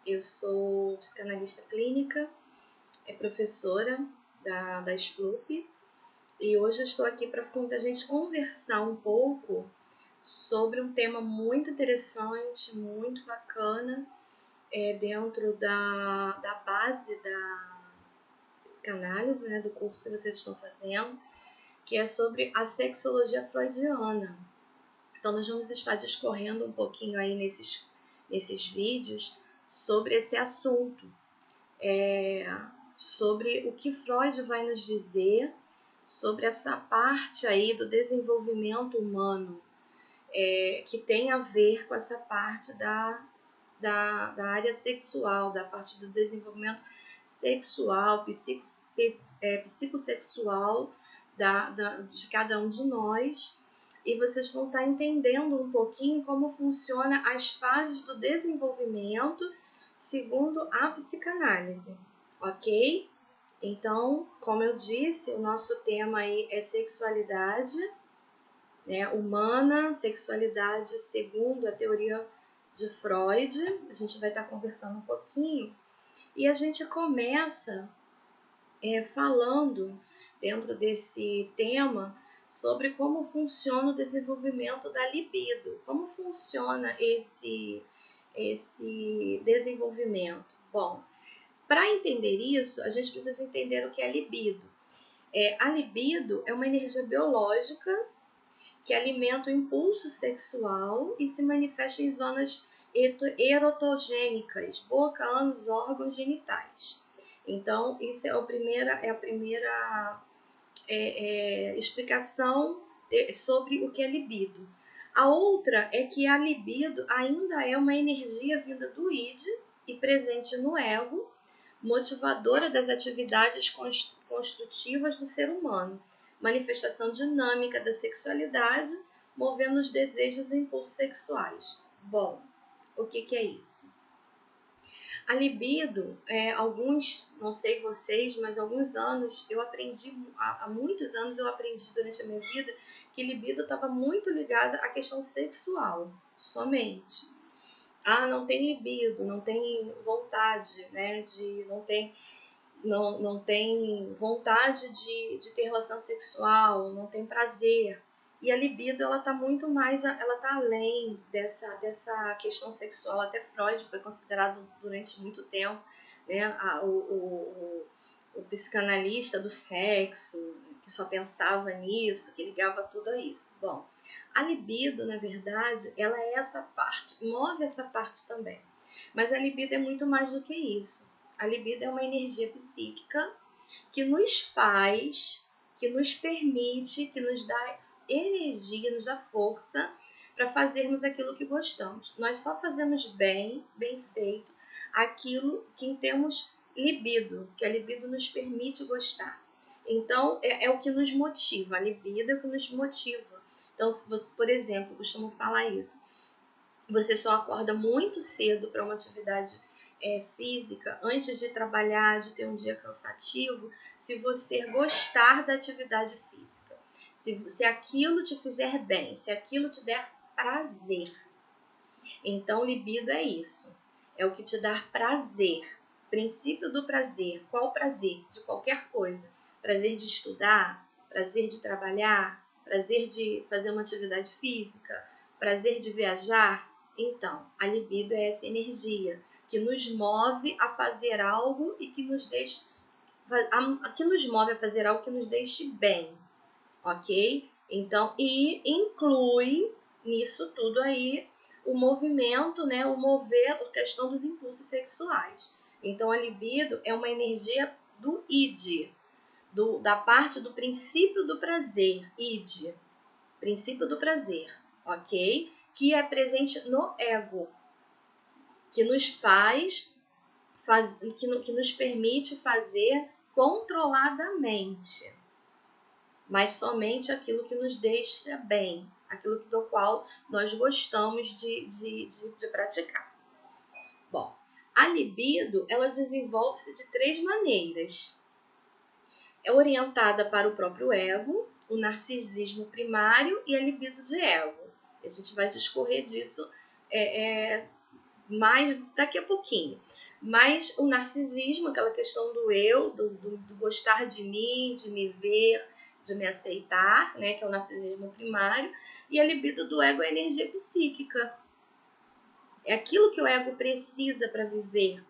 Eu sou psicanalista clínica, professora da SFLUP, e hoje eu estou aqui para a gente conversar um pouco sobre um tema muito interessante, muito bacana, dentro da base da psicanálise, né, do curso que vocês estão fazendo, que é sobre a sexologia freudiana. Então, nós vamos estar discorrendo um pouquinho aí nesses vídeos sobre esse assunto, sobre o que Freud vai nos dizer sobre essa parte aí do desenvolvimento humano, que tem a ver com essa parte da área sexual, da parte do desenvolvimento sexual, psicossexual de cada um de nós. E vocês vão estar entendendo um pouquinho como funciona as fases do desenvolvimento segundo a psicanálise, ok? Então, como eu disse, o nosso tema aí é sexualidade, né, humana, sexualidade segundo a teoria de Freud. A gente vai estar conversando um pouquinho e a gente começa falando dentro desse tema sobre como funciona o desenvolvimento da libido, como funciona esse desenvolvimento. Bom, para entender isso, a gente precisa entender o que é libido. A libido é uma energia biológica que alimenta o impulso sexual e se manifesta em zonas erotogênicas, boca, ânus, órgãos genitais. Então, isso é a primeira explicação sobre o que é libido. A outra é que a libido ainda é uma energia vinda do id e presente no ego, motivadora das atividades construtivas do ser humano, manifestação dinâmica da sexualidade, movendo os desejos e impulsos sexuais. Bom, o que é isso? A libido, não sei vocês, mas alguns anos eu aprendi, há muitos anos eu aprendi durante a minha vida que libido estava muito ligada à questão sexual, somente. Não tem libido, não tem vontade, né, não tem vontade de ter relação sexual, não tem prazer. E a libido, ela está muito mais, ela está além dessa questão sexual. Até Freud foi considerado durante muito tempo, né, o psicanalista do sexo, que só pensava nisso, que ligava tudo a isso. Bom, a libido, na verdade, ela é essa parte, move essa parte também. Mas a libido é muito mais do que isso. A libido é uma energia psíquica que nos faz, que nos permite, que nos dá energia, nos dá força para fazermos aquilo que gostamos. Nós só fazemos bem feito, aquilo que temos libido, que a libido nos permite gostar. Então, é o que nos motiva, a libido é o que nos motiva. Então, se você, por exemplo, eu costumo falar isso, você só acorda muito cedo para uma atividade física, antes de trabalhar, de ter um dia cansativo, se você gostar da atividade física, se aquilo te fizer bem, se aquilo te der prazer. Então, libido é isso, é o que te dá prazer, princípio do prazer. Qual prazer? De qualquer coisa. Prazer de estudar, prazer de trabalhar, prazer de fazer uma atividade física, prazer de viajar. Então, a libido é essa energia que nos move a fazer algo e que nos move a fazer algo que nos deixe bem, ok? Então, e inclui nisso tudo aí o movimento, né? O mover, a questão dos impulsos sexuais. Então, a libido é uma energia do id, da parte do princípio do prazer, id, princípio do prazer, ok? Que é presente no ego, que nos que nos permite fazer controladamente, mas somente aquilo que nos deixa bem, aquilo do qual nós gostamos de praticar. Bom, a libido, ela desenvolve-se de 3 maneiras. É orientada para o próprio ego, o narcisismo primário e a libido de ego. A gente vai discorrer disso mais daqui a pouquinho. Mas o narcisismo, aquela questão do eu, do gostar de mim, de me ver, de me aceitar, né, que é o narcisismo primário, e a libido do ego é a energia psíquica. É aquilo que o ego precisa para viver.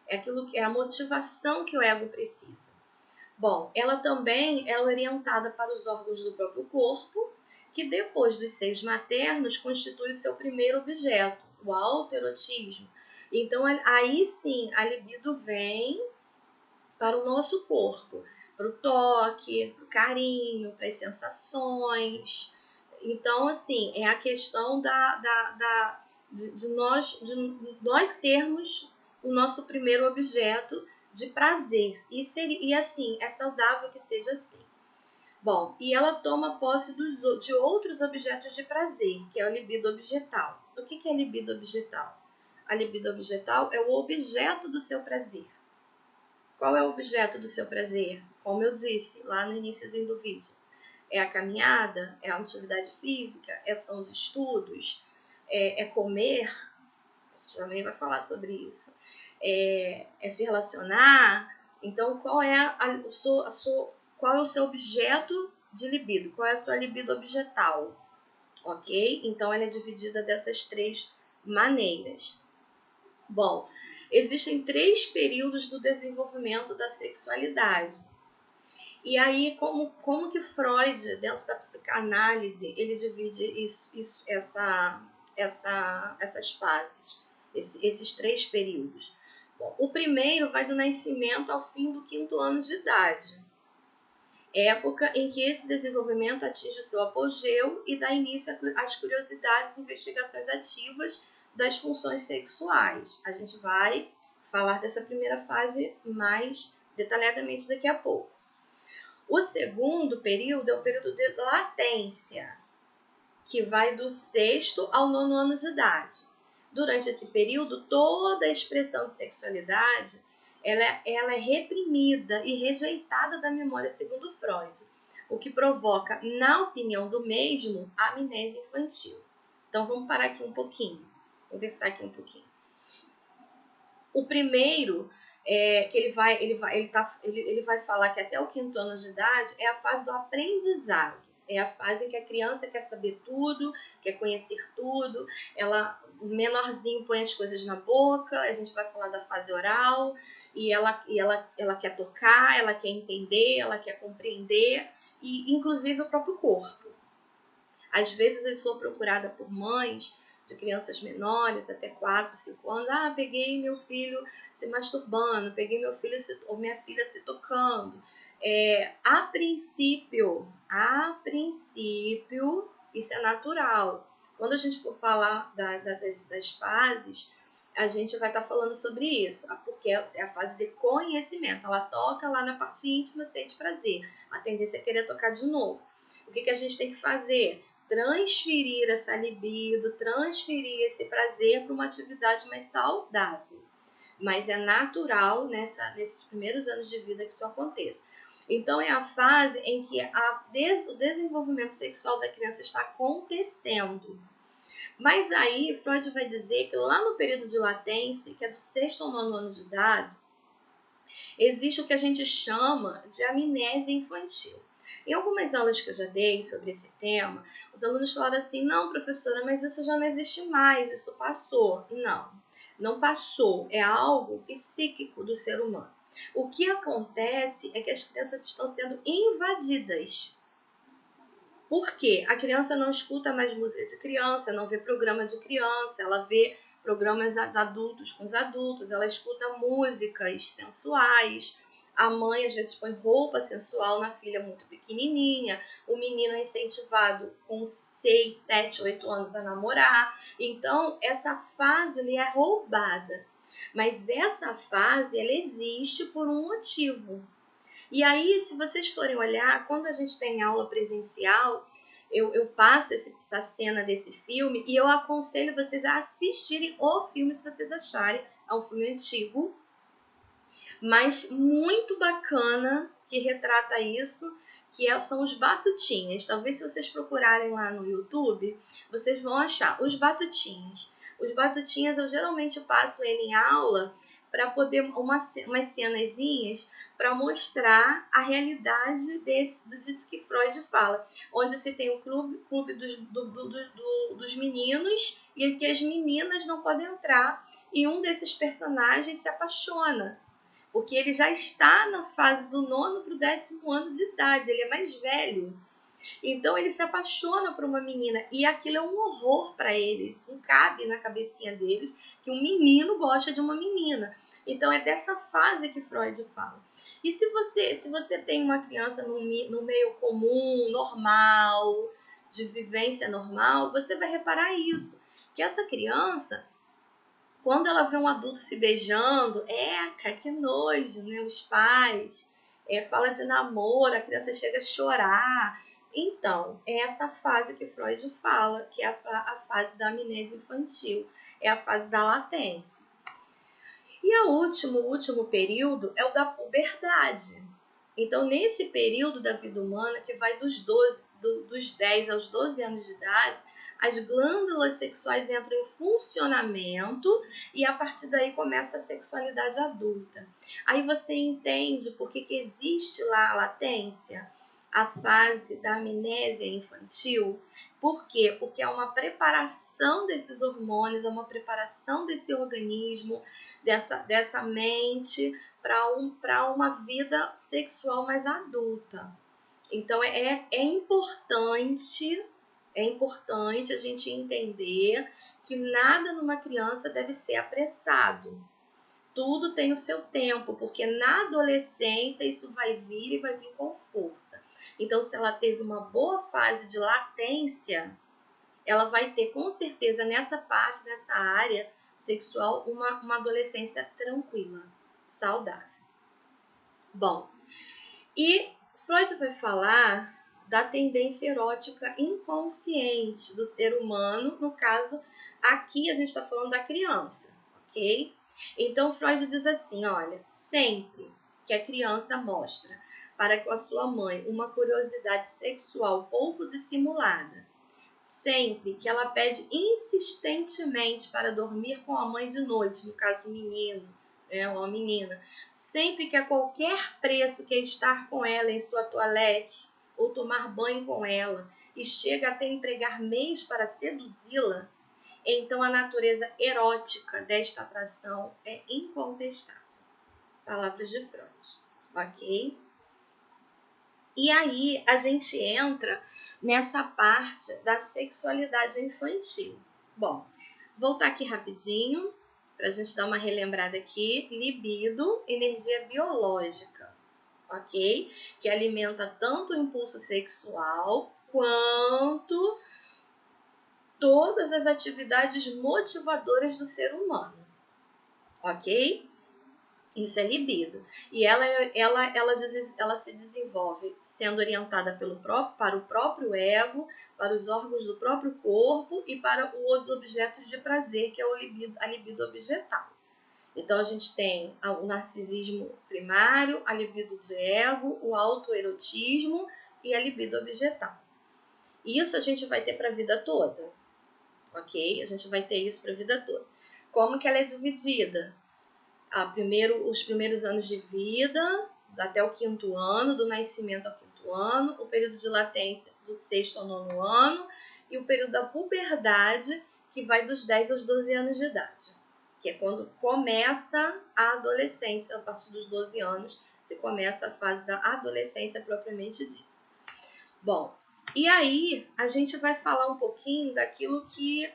É aquilo que é a motivação que o ego precisa. Bom, ela também é orientada para os órgãos do próprio corpo, que depois dos seios maternos constitui o seu primeiro objeto, o autoerotismo. Então, aí sim, a libido vem para o nosso corpo, para o toque, para o carinho, para as sensações. Então, assim, é a questão de nós sermos o nosso primeiro objeto de prazer. E assim, é saudável que seja assim. Bom, e ela toma posse de outros objetos de prazer, que é o libido objetal. O que é libido objetal? A libido objetal é o objeto do seu prazer. Qual é o objeto do seu prazer? Como eu disse lá no iníciozinho do vídeo. É a caminhada? É a atividade física? São os estudos? É comer? A gente também vai falar sobre isso. É se relacionar? Então, qual é qual é o seu objeto de libido? Qual é a sua libido objetal? Ok? Então, ela é dividida dessas 3 maneiras. Bom, existem 3 períodos do desenvolvimento da sexualidade. E aí, como que Freud, dentro da psicanálise, ele divide essas fases, esses 3 períodos? Bom, o primeiro vai do nascimento ao fim do 5º ano de idade, época em que esse desenvolvimento atinge o seu apogeu e dá início às curiosidades e investigações ativas das funções sexuais. A gente vai falar dessa primeira fase mais detalhadamente daqui a pouco. O segundo período é o período de latência, que vai do 6º ao 9º ano de idade. Durante esse período, toda a expressão de sexualidade ela é reprimida e rejeitada da memória, segundo Freud, o que provoca, na opinião do mesmo, a amnésia infantil. Então, vamos parar aqui um pouquinho, conversar aqui um pouquinho. O primeiro, que ele vai falar que até o 5º ano de idade é a fase do aprendizado. É a fase em que a criança quer saber tudo, quer conhecer tudo. O menorzinho põe as coisas na boca, a gente vai falar da fase oral, e ela quer tocar, ela quer entender, ela quer compreender, e inclusive o próprio corpo. Às vezes eu sou procurada por mães de crianças menores, até 4, 5 anos. Peguei meu filho se masturbando, peguei meu filho ou minha filha se tocando. A princípio, isso é natural. Quando a gente for falar das fases, a gente vai estar falando sobre isso, porque é a fase de conhecimento. Ela toca lá na parte íntima, sente prazer. A tendência é querer tocar de novo. O que a gente tem que fazer? Transferir essa libido, transferir esse prazer para uma atividade mais saudável. Mas é natural nesses primeiros anos de vida que isso aconteça. Então, é a fase em que o desenvolvimento sexual da criança está acontecendo. Mas aí, Freud vai dizer que lá no período de latência, que é do 6º ao 9º ano de idade, existe o que a gente chama de amnésia infantil. Em algumas aulas que eu já dei sobre esse tema, os alunos falaram assim: não, professora, mas isso já não existe mais, isso passou. Não passou, é algo psíquico do ser humano. O que acontece é que as crianças estão sendo invadidas. Por quê? A criança não escuta mais música de criança, não vê programa de criança, ela vê programas adultos com os adultos, ela escuta músicas sensuais. A mãe, às vezes, põe roupa sensual na filha muito pequenininha. O menino é incentivado com 6, 7, 8 anos a namorar. Então, essa fase é roubada. Mas essa fase, ela existe por um motivo. E aí, se vocês forem olhar, quando a gente tem aula presencial, eu passo essa cena desse filme e eu aconselho vocês a assistirem o filme, se vocês acharem. É um filme antigo, mas muito bacana, que retrata isso, são os Batutinhas. Talvez se vocês procurarem lá no YouTube, vocês vão achar os Batutinhas. Os batutinhas eu geralmente passo ele em aula para poder umas cenazinhas para mostrar a realidade disso que Freud fala, onde se tem o clube dos meninos e que as meninas não podem entrar, e um desses personagens se apaixona, porque ele já está na fase do 9º para o 10º ano de idade, ele é mais velho. Então ele se apaixona por uma menina e aquilo é um horror para eles. Não cabe na cabecinha deles que um menino gosta de uma menina. Então é dessa fase que Freud fala. E se você tem uma criança no meio comum, normal, de vivência normal, você vai reparar isso, que essa criança, quando ela vê um adulto se beijando, que nojo, né? Os pais, fala de namoro, a criança chega a chorar. Então, é essa fase que Freud fala, que é a fase da amnésia infantil, é a fase da latência. E o último período é o da puberdade. Então, nesse período da vida humana, que vai dos 10 aos 12 anos de idade, as glândulas sexuais entram em funcionamento e a partir daí começa a sexualidade adulta. Aí você entende por que existe lá a latência, a fase da amnésia infantil. Por quê? Porque é uma preparação desses hormônios, é uma preparação desse organismo, dessa mente para uma vida sexual mais adulta. Então é importante a gente entender que nada numa criança deve ser apressado. Tudo tem o seu tempo, porque na adolescência isso vai vir e vai vir com força. Então, se ela teve uma boa fase de latência, ela vai ter com certeza nessa área sexual, uma adolescência tranquila, saudável. Bom, e Freud vai falar da tendência erótica inconsciente do ser humano, no caso, aqui a gente está falando da criança, ok? Então, Freud diz assim, olha, sempre que a criança mostra para com a sua mãe uma curiosidade sexual pouco dissimulada, sempre que ela pede insistentemente para dormir com a mãe de noite, no caso, o menino, ou a menina, sempre que a qualquer preço quer estar com ela em sua toilette ou tomar banho com ela e chega até empregar meios para seduzi-la, então a natureza erótica desta atração é incontestável. Palavras de Freud, ok? E aí a gente entra nessa parte da sexualidade infantil. Bom, voltar aqui rapidinho para a gente dar uma relembrada aqui. Libido, energia biológica, ok? Que alimenta tanto o impulso sexual quanto todas as atividades motivadoras do ser humano, ok? Isso é libido. E ela se desenvolve sendo orientada para o próprio ego, para os órgãos do próprio corpo e para os objetos de prazer, que é a libido objetal. Então, a gente tem o narcisismo primário, a libido de ego, o autoerotismo e a libido objetal. Isso a gente vai ter para a vida toda, ok? A gente vai ter isso para a vida toda. Como que ela é dividida? Os primeiros anos de vida, até o 5º ano, do nascimento ao 5º ano, o período de latência do 6º ao 9º ano e o período da puberdade, que vai dos 10 aos 12 anos de idade, que é quando começa a adolescência. A partir dos 12 anos, se começa a fase da adolescência propriamente dita. Bom, e aí a gente vai falar um pouquinho daquilo que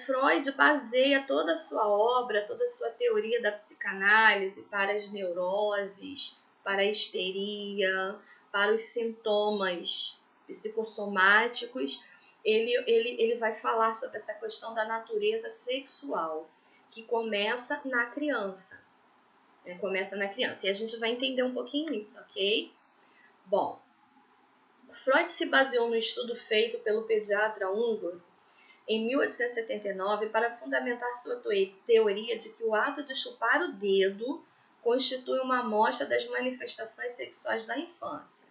Freud baseia toda a sua obra, toda a sua teoria da psicanálise para as neuroses, para a histeria, para os sintomas psicossomáticos. Ele vai falar sobre essa questão da natureza sexual, que começa na criança. Começa na criança. E a gente vai entender um pouquinho isso, ok? Bom, Freud se baseou no estudo feito pelo pediatra húngaro em 1879 para fundamentar sua teoria de que o ato de chupar o dedo constitui uma amostra das manifestações sexuais da infância.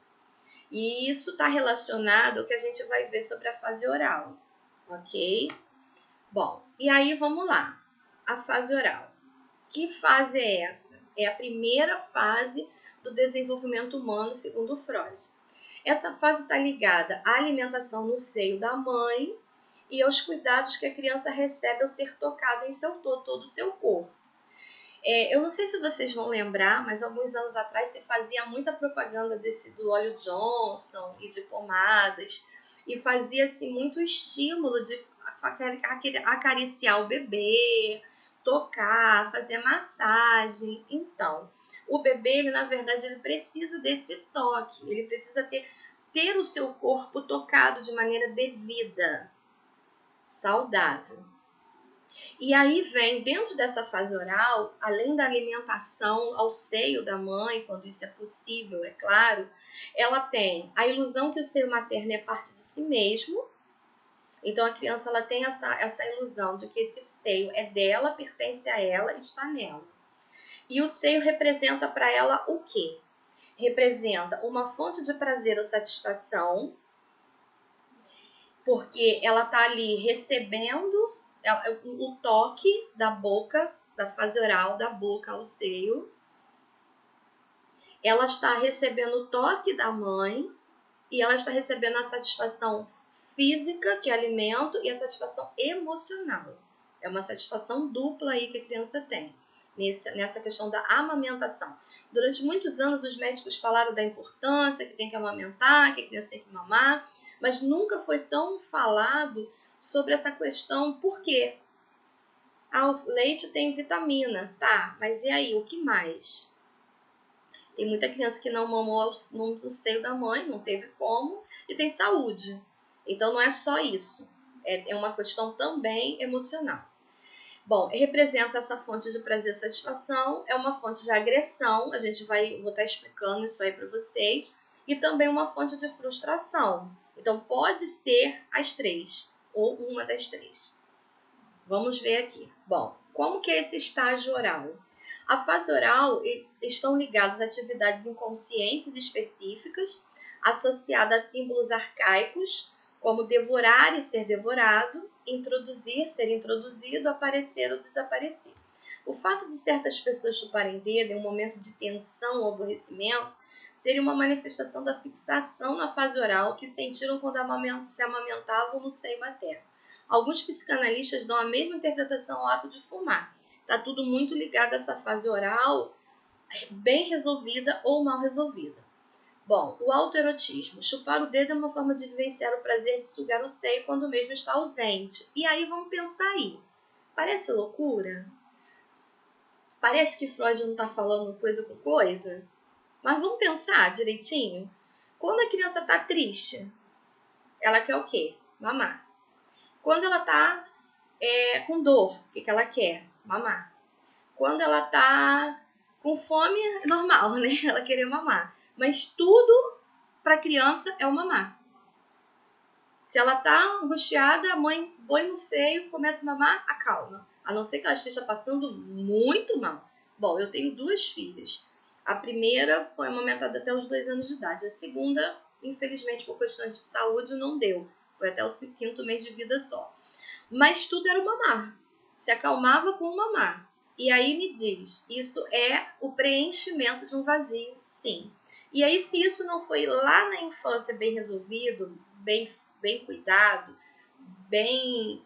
E isso está relacionado ao que a gente vai ver sobre a fase oral, ok? Bom, e aí vamos lá. A fase oral. Que fase é essa? É a primeira fase do desenvolvimento humano, segundo Freud. Essa fase está ligada à alimentação no seio da mãe e aos cuidados que a criança recebe ao ser tocada em todo o seu corpo. Eu não sei se vocês vão lembrar, mas alguns anos atrás se fazia muita propaganda do óleo Johnson e de pomadas, e fazia-se muito estímulo de acariciar o bebê, tocar, fazer massagem. Então, o bebê, ele, na verdade, ele precisa desse toque, ele precisa ter o seu corpo tocado de maneira devida, saudável. E aí vem, dentro dessa fase oral, além da alimentação ao seio da mãe, quando isso é possível, é claro, ela tem a ilusão que o seio materno é parte de si mesmo. Então, a criança ela tem essa ilusão de que esse seio é dela, pertence a ela, está nela. E o seio representa para ela o quê? Representa uma fonte de prazer ou satisfação, porque ela está ali recebendo o toque da boca, da fase oral, da boca ao seio. Ela está recebendo o toque da mãe e ela está recebendo a satisfação física, que é alimento, e a satisfação emocional. É uma satisfação dupla aí que a criança tem nessa questão da amamentação. Durante muitos anos os médicos falaram da importância que tem que amamentar, que a criança tem que mamar, mas nunca foi tão falado sobre essa questão, por quê? O leite tem vitamina, tá, mas e aí, o que mais? Tem muita criança que não mamou no seio da mãe, não teve como, e tem saúde. Então não é só isso, é uma questão também emocional. Bom, representa essa fonte de prazer e satisfação, é uma fonte de agressão, vou estar explicando isso aí para vocês, e também uma fonte de frustração. Então pode ser as três, ou uma das três. Vamos ver aqui. Bom, como que é esse estágio oral? A fase oral estão ligadas a atividades inconscientes específicas, associadas a símbolos arcaicos, como devorar e ser devorado, introduzir, ser introduzido, aparecer ou desaparecer. O fato de certas pessoas chuparem dedo em um momento de tensão ou aborrecimento seria uma manifestação da fixação na fase oral que sentiram quando se amamentavam no seio materno. Alguns psicanalistas dão a mesma interpretação ao ato de fumar. Está tudo muito ligado a essa fase oral bem resolvida ou mal resolvida. Bom, o autoerotismo. Chupar o dedo é uma forma de vivenciar o prazer de sugar o seio quando o mesmo está ausente. E aí vamos pensar aí. Parece loucura? Parece que Freud não está falando coisa com coisa? Mas vamos pensar direitinho. Quando a criança está triste, ela quer o quê? Mamar. Quando ela está com dor, o que ela quer? Mamar. Quando ela tá com fome, é normal, né? Ela querer mamar. Mas tudo para criança é o mamar. Se ela tá angustiada, a mãe põe no seio, começa a mamar, acalma. A não ser que ela esteja passando muito mal. Bom, eu tenho 2 filhas. A primeira foi amamentada até os 2 anos de idade. A segunda, infelizmente, por questões de saúde, não deu. Foi até o 5º mês de vida só. Mas tudo era o mamar. Se acalmava com o mamar. E aí me diz, isso é o preenchimento de um vazio? Sim. E aí, se isso não foi lá na infância bem resolvido, bem cuidado, bem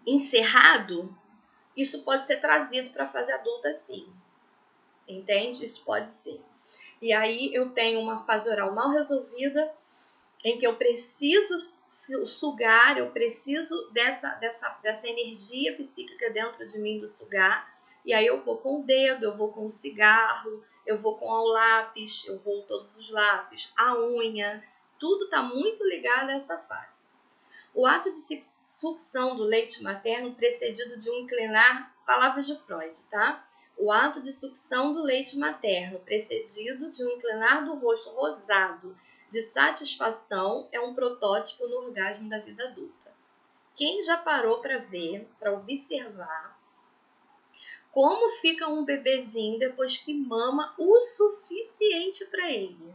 encerrado, isso pode ser trazido para a fase adulta, sim. Entende? Isso pode ser. E aí eu tenho uma fase oral mal resolvida, em que eu preciso sugar, eu preciso dessa energia psíquica dentro de mim do sugar, e aí eu vou com o dedo, eu vou com o cigarro, eu vou com o lápis, eu vou todos os lápis, a unha, tudo está muito ligado a essa fase. O ato de sucção do leite materno precedido de um inclinar, palavras de Freud, tá? O ato de sucção do leite materno precedido de um inclinar do rosto rosado, de satisfação, é um protótipo no orgasmo da vida adulta. Quem já parou para ver, para observar como fica um bebezinho depois que mama o suficiente para ele?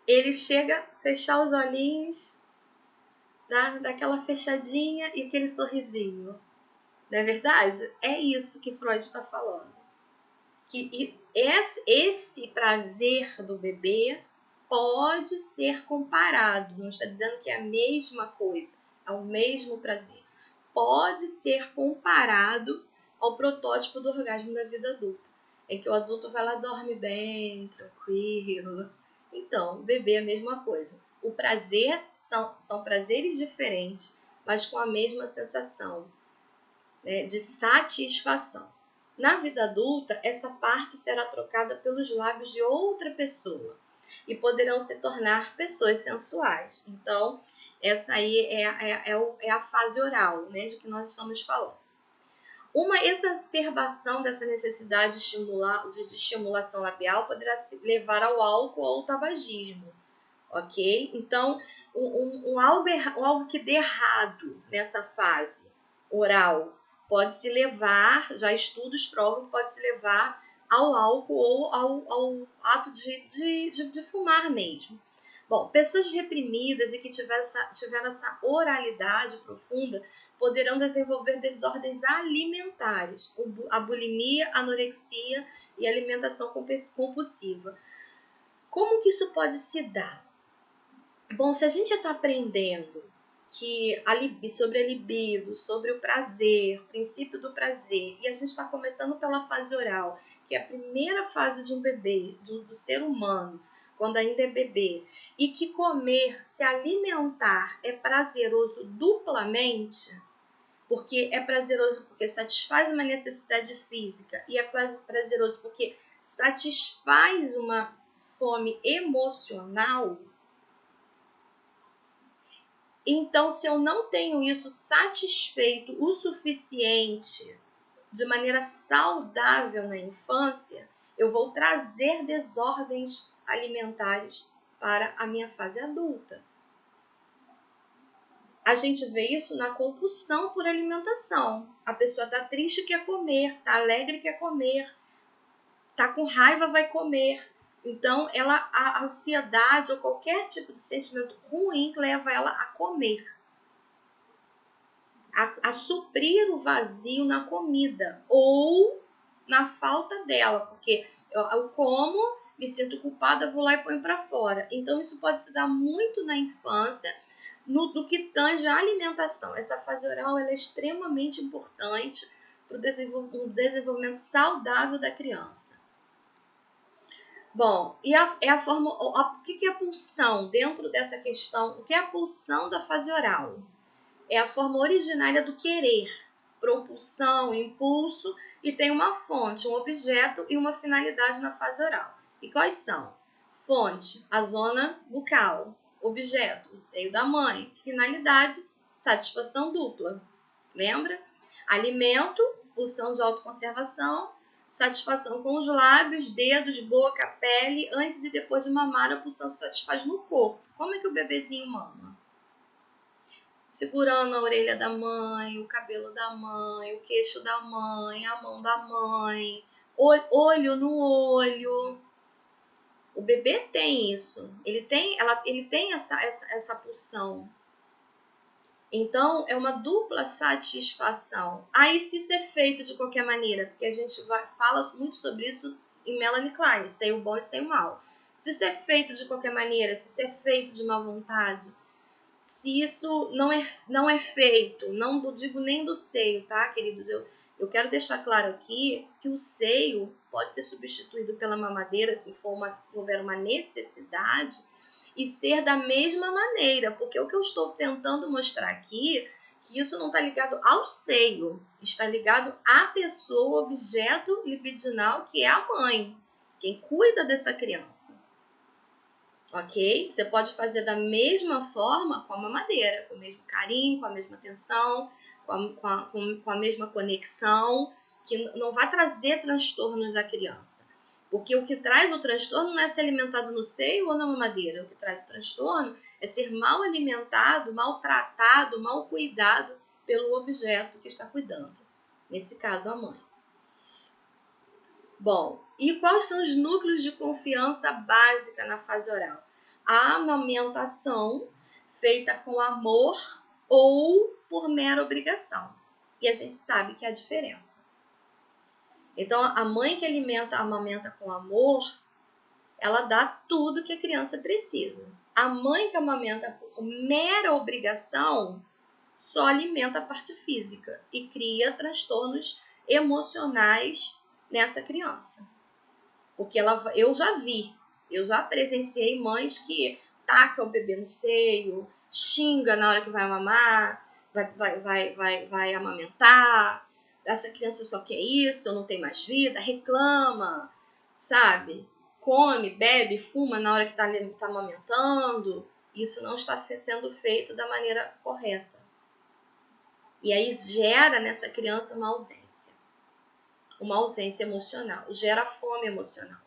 Ele chega a fechar os olhinhos, dá aquela fechadinha e aquele sorrisinho. Não é verdade? É isso que Freud está falando. Que esse prazer do bebê pode ser comparado, não está dizendo que é a mesma coisa, é o mesmo prazer. Pode ser comparado ao protótipo do orgasmo da vida adulta, em que o adulto vai lá, dorme bem, tranquilo. Então, o bebê é a mesma coisa. O prazer são prazeres diferentes, mas com a mesma sensação, né, de satisfação. Na vida adulta, essa parte será trocada pelos lábios de outra pessoa e poderão se tornar pessoas sensuais. Então, essa aí é a fase oral, né, de que nós estamos falando. Uma exacerbação dessa necessidade de estimulação labial poderá levar ao álcool ou ao tabagismo, ok? Então, algo que dê errado nessa fase oral pode se levar, já estudos provam que pode se levar ao álcool ou ao ato de fumar mesmo. Bom, pessoas reprimidas e que tiveram essa oralidade profunda poderão desenvolver desordens alimentares, a bulimia, anorexia e alimentação compulsiva. Como que isso pode se dar? Bom, se a gente já está aprendendo sobre a libido, sobre o prazer, o princípio do prazer, e a gente está começando pela fase oral, que é a primeira fase de um bebê, do ser humano, quando ainda é bebê, e que comer, se alimentar, é prazeroso duplamente, porque é prazeroso porque satisfaz uma necessidade física e é prazeroso porque satisfaz uma fome emocional. Então, se eu não tenho isso satisfeito o suficiente de maneira saudável na infância, eu vou trazer desordens alimentares para a minha fase adulta. A gente vê isso na compulsão por alimentação. A pessoa está triste, quer comer, está alegre, quer comer, está com raiva, vai comer. Então, a ansiedade ou qualquer tipo de sentimento ruim leva ela a comer, a suprir o vazio na comida ou na falta dela, porque eu como, me sinto culpada, vou lá e ponho para fora. Então, isso pode se dar muito na infância, no que tange a alimentação. Essa fase oral ela é extremamente importante para o desenvolvimento saudável da criança. Bom, e o que é a pulsão dentro dessa questão? O que é a pulsão da fase oral? É a forma originária do querer, propulsão, impulso, e tem uma fonte, um objeto e uma finalidade na fase oral. E quais são? Fonte, a zona bucal. Objeto, o seio da mãe. Finalidade, satisfação dupla. Lembra? Alimento, pulsão de autoconservação. Satisfação com os lábios, dedos, boca, pele. Antes e depois de mamar, a pulsão se satisfaz no corpo. Como é que o bebezinho mama? Segurando a orelha da mãe, o cabelo da mãe, o queixo da mãe, a mão da mãe, olho no olho. O bebê tem isso, ele tem essa pulsão. Então, é uma dupla satisfação. Aí, se isso é feito de qualquer maneira, porque a gente fala muito sobre isso em Melanie Klein, seio bom e seio mal. Se isso é feito de qualquer maneira, se isso é feito de má vontade, se isso não é feito, não digo nem do seio, tá, queridos? Eu quero deixar claro aqui que o seio pode ser substituído pela mamadeira se houver uma necessidade e ser da mesma maneira, porque o que eu estou tentando mostrar aqui que isso não está ligado ao seio, está ligado à pessoa, objeto libidinal, que é a mãe, quem cuida dessa criança. Ok? Você pode fazer da mesma forma com a mamadeira, com o mesmo carinho, com a mesma atenção, com a mesma conexão, que não vai trazer transtornos à criança. Porque o que traz o transtorno não é ser alimentado no seio ou na mamadeira. O que traz o transtorno é ser mal alimentado, maltratado, mal cuidado pelo objeto que está cuidando. Nesse caso, a mãe. Bom, e quais são os núcleos de confiança básica na fase oral? A amamentação, feita com amor ou por mera obrigação. E a gente sabe que é a diferença. Então, a mãe que amamenta com amor, ela dá tudo que a criança precisa. A mãe que amamenta por mera obrigação só alimenta a parte física e cria transtornos emocionais nessa criança. Porque eu já presenciei mães que tacam o bebê no seio, xinga na hora que vai mamar, vai amamentar, essa criança só quer isso, não tem mais vida, reclama, sabe? Come, bebe, fuma na hora que tá amamentando. Isso não está sendo feito da maneira correta. E aí gera nessa criança uma ausência emocional, gera fome emocional.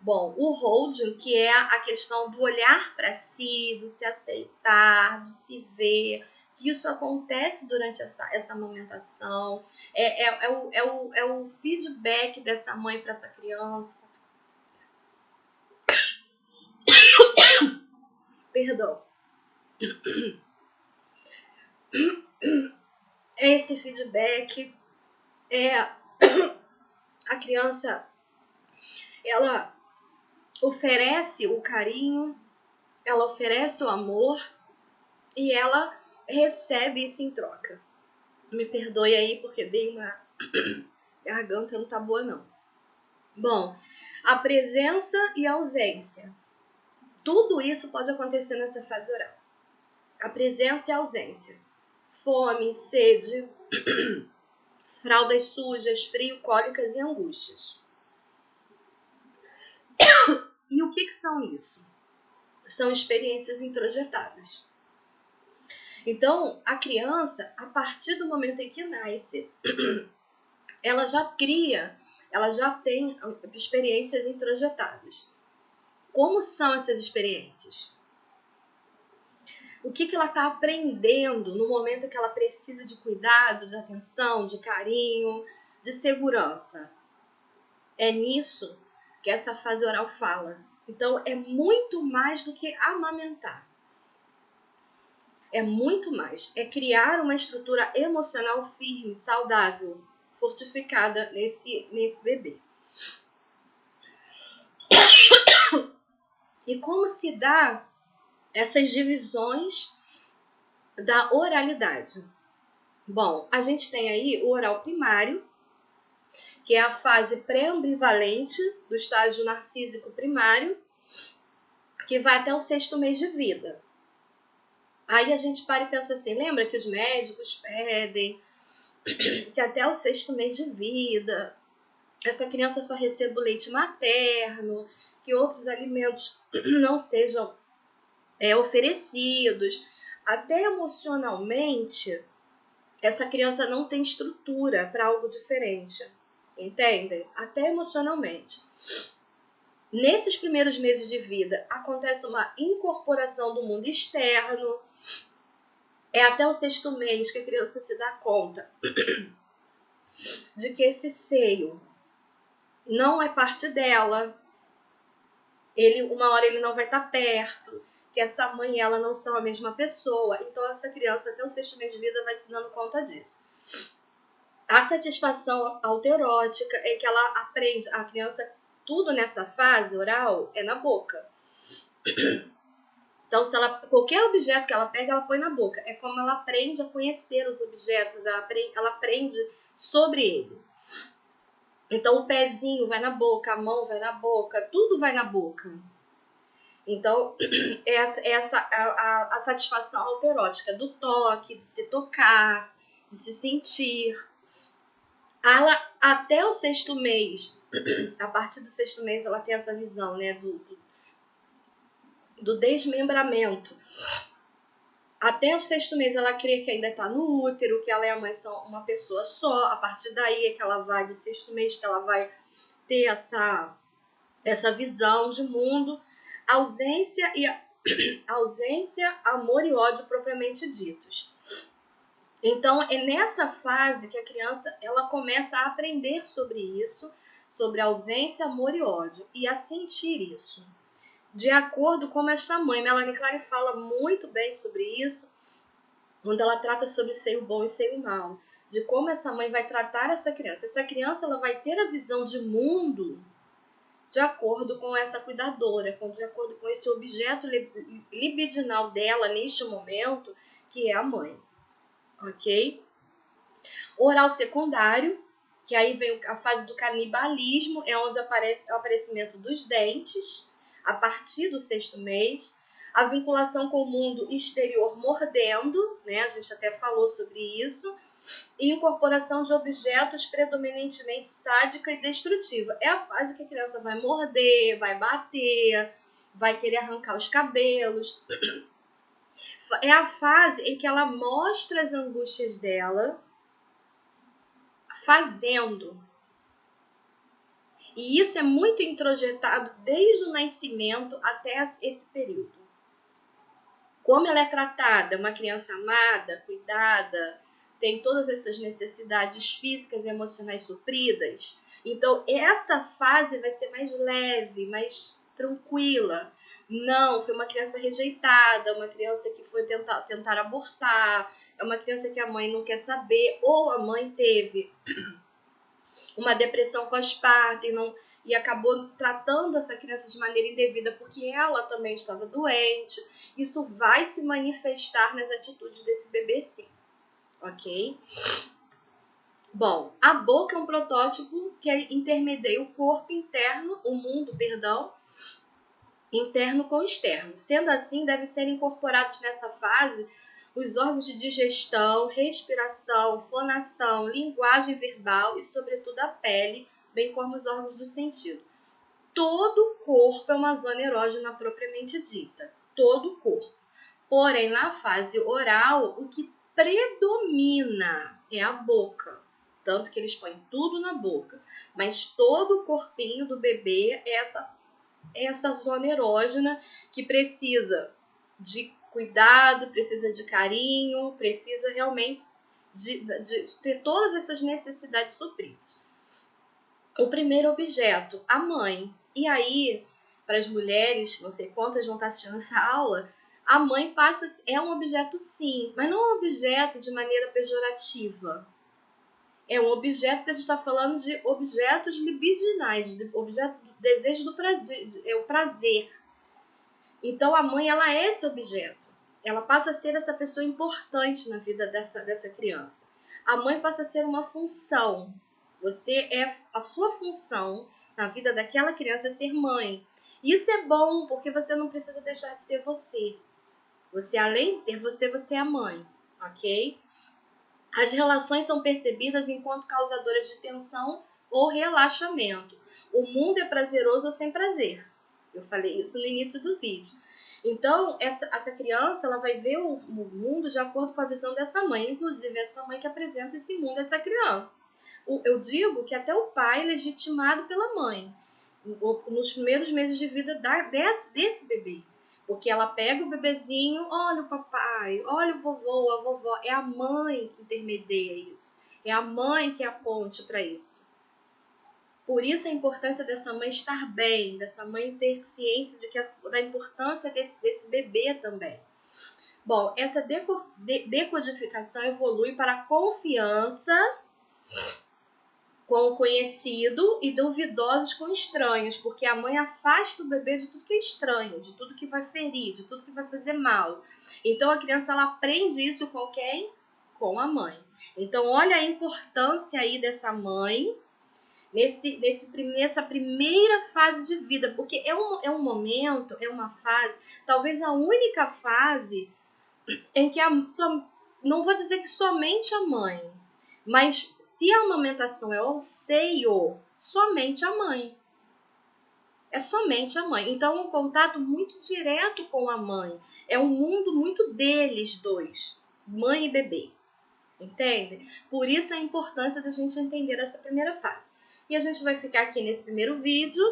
Bom, o holding, que é a questão do olhar para si, do se aceitar, do se ver, que isso acontece durante essa amamentação, é o feedback dessa mãe para essa criança. Perdão. Esse feedback a criança, ela oferece o carinho, ela oferece o amor e ela recebe isso em troca. Me perdoe aí porque dei uma garganta, não tá boa não. Bom, a presença e a ausência. Tudo isso pode acontecer nessa fase oral. A presença e a ausência. Fome, sede, fraldas sujas, frio, cólicas e angústias. E o que são isso? São experiências introjetadas. Então, a criança, a partir do momento em que nasce, ela já tem experiências introjetadas. Como são essas experiências? O que ela está aprendendo no momento que ela precisa de cuidado, de atenção, de carinho, de segurança? É nisso que essa fase oral fala. Então, é muito mais do que amamentar. É muito mais. É criar uma estrutura emocional firme, saudável, fortificada nesse bebê. E como se dá essas divisões da oralidade? Bom, a gente tem aí o oral primário, que é a fase pré-ambivalente do estágio narcísico primário, que vai até o 6º mês de vida. Aí a gente para e pensa assim, lembra que os médicos pedem que até o 6º mês de vida essa criança só receba o leite materno, que outros alimentos não sejam oferecidos. Até emocionalmente, essa criança não tem estrutura para algo diferente. Entendem? Até emocionalmente. Nesses primeiros meses de vida, acontece uma incorporação do mundo externo. É até o 6º mês que a criança se dá conta de que esse seio não é parte dela. Uma hora ele não vai estar perto, que essa mãe e ela não são a mesma pessoa. Então, essa criança, até o 6º mês de vida, vai se dando conta disso. A satisfação autoerótica é que ela aprende, a criança, tudo nessa fase oral é na boca. Então, qualquer objeto que ela pega, ela põe na boca. É como ela aprende a conhecer os objetos, ela aprende sobre ele. Então, o pezinho vai na boca, a mão vai na boca, tudo vai na boca. Então, a satisfação autoerótica do toque, de se tocar, de se sentir. Ela, até o 6º mês, a partir do 6º mês, ela tem essa visão, né, do desmembramento. Até o 6º mês, ela crê que ainda está no útero, que ela e a mãe são uma pessoa só. A partir daí é que ela vai, do 6º mês, que ela vai ter essa visão de mundo. Ausência, amor e ódio propriamente ditos. Então, é nessa fase que a criança ela começa a aprender sobre isso, sobre ausência, amor e ódio, e a sentir isso. de acordo com essa mãe. Melanie Klein fala muito bem sobre isso, quando ela trata sobre seio bom e seio mau, de como essa mãe vai tratar essa criança. Essa criança ela vai ter a visão de mundo de acordo com essa cuidadora, de acordo com esse objeto libidinal dela neste momento, que é a mãe, ok? Oral secundário, que aí vem a fase do canibalismo, é onde aparece o aparecimento dos dentes, a partir do 6º mês, a vinculação com o mundo exterior mordendo, né? A gente até falou sobre isso, e incorporação de objetos predominantemente sádica e destrutiva. É a fase que a criança vai morder, vai bater, vai querer arrancar os cabelos. É a fase em que ela mostra as angústias dela fazendo. E isso é muito introjetado desde o nascimento até esse período. Como ela é tratada, uma criança amada, cuidada, tem todas as suas necessidades físicas e emocionais supridas. Então, essa fase vai ser mais leve, mais tranquila. Não, foi uma criança rejeitada, uma criança que foi tentar abortar, é uma criança que a mãe não quer saber, ou a mãe teve uma depressão pós-parto e acabou tratando essa criança de maneira indevida porque ela também estava doente. Isso vai se manifestar nas atitudes desse bebê, sim. Ok? Bom, a boca é um protótipo que intermedia o corpo interno, o mundo, perdão, interno com externo. Sendo assim, devem ser incorporados nessa fase os órgãos de digestão, respiração, fonação, linguagem verbal e, sobretudo, a pele, bem como os órgãos do sentido. Todo o corpo é uma zona erógena propriamente dita. Todo o corpo. Porém, na fase oral, o que predomina é a boca. Tanto que eles põem tudo na boca. Mas todo o corpinho do bebê é essa zona erógena que precisa de cuidado, precisa de carinho, precisa realmente de ter todas as suas necessidades supridas. O primeiro objeto, a mãe. E aí, para as mulheres, não sei quantas vão estar assistindo essa aula, a mãe é um objeto sim, mas não é um objeto de maneira pejorativa. É um objeto que a gente está falando de objetos libidinais, de objeto do desejo do prazer, é o prazer. Então a mãe, ela é esse objeto. Ela passa a ser essa pessoa importante na vida dessa criança. A mãe passa a ser uma função. A sua função na vida daquela criança é ser mãe. Isso é bom porque você não precisa deixar de ser você. Você, além de ser você, você é a mãe, ok? As relações são percebidas enquanto causadoras de tensão ou relaxamento. O mundo é prazeroso ou sem prazer. Eu falei isso no início do vídeo. Então, essa criança ela vai ver o mundo de acordo com a visão dessa mãe. Inclusive, essa mãe que apresenta esse mundo a essa criança. Eu digo que até o pai é legitimado pela mãe nos primeiros meses de vida desse bebê. Porque ela pega o bebezinho, olha o papai, olha o vovô, a vovó. É a mãe que intermedia isso. É a mãe que é a ponte para isso. Por isso a importância dessa mãe estar bem, dessa mãe ter ciência da importância desse bebê também. Bom, essa decodificação evolui para a confiança com o conhecido e duvidosos com estranhos, porque a mãe afasta o bebê de tudo que é estranho, de tudo que vai ferir, de tudo que vai fazer mal. Então a criança ela aprende isso com quem? Com a mãe. Então olha a importância aí dessa mãe nessa primeira fase de vida, porque é um momento, é uma fase, talvez a única fase em que não vou dizer que somente a mãe, mas se a amamentação é ao seio, somente a mãe. É somente a mãe. Então é um contato muito direto com a mãe. É um mundo muito deles dois, mãe e bebê. Entende? Por isso a importância da gente entender essa primeira fase. E a gente vai ficar aqui nesse primeiro vídeo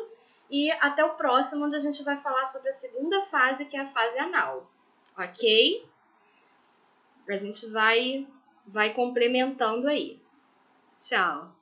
e até o próximo, onde a gente vai falar sobre a segunda fase, que é a fase anal. Ok? A gente vai complementando aí. Tchau!